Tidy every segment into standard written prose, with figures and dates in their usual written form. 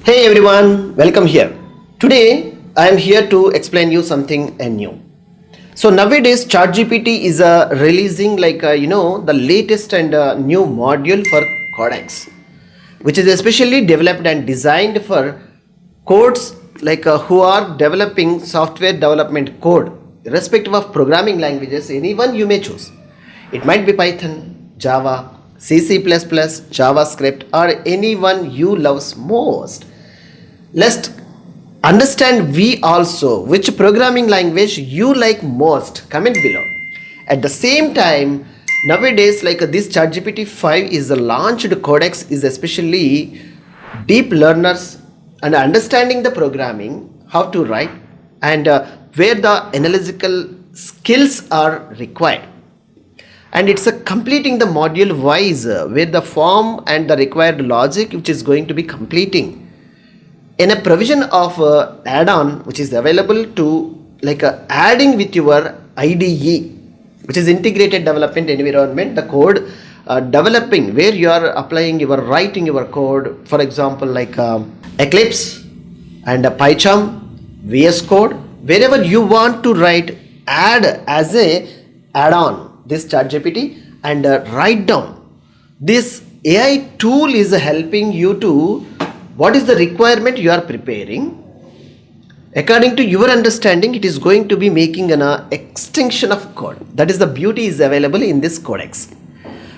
Hey everyone, welcome here. Today I am here to explain you something new. So nowadays ChatGPT is releasing the latest and new module for Codex, which is especially developed and designed for codes who are developing software development code, irrespective of programming languages, anyone you may choose. It might be Python, Java, C++, JavaScript, or anyone you loves most. Let's understand we also which programming language you like most. Comment below. At the same time, nowadays this ChatGPT 5 is a launched codex is especially deep learners and understanding the programming, how to write, and where the analytical skills are required. And it's a completing the module wise where the form and the required logic which is going to be completing in a provision of add-on which is available to adding with your IDE, which is integrated development environment, the code developing where you are applying your writing your code, for example Eclipse and PyCharm, VS Code, wherever you want to write, add as a add-on this ChatGPT and write down. This AI tool is helping you to what is the requirement you are preparing. According to your understanding, it is going to be making an extension of code. That is the beauty is available in this codex.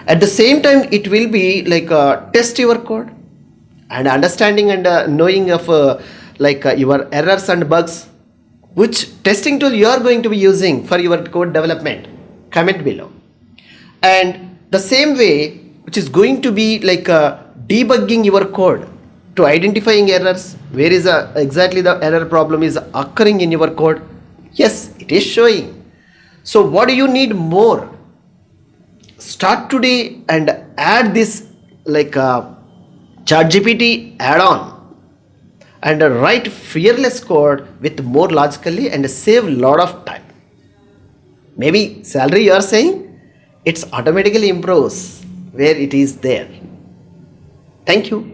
At the same time, it will be test your code and understanding and knowing of your errors and bugs. Which testing tool you are going to be using for your code development? Comment below. And the same way, which is going to be debugging your code to identifying errors, where is exactly the error problem is occurring in your code. Yes, it is showing. So what do you need more? Start today and add this ChatGPT add-on and write fearless code with more logically and save lot of time. Maybe salary you are saying, it's automatically improves where it is there. Thank you.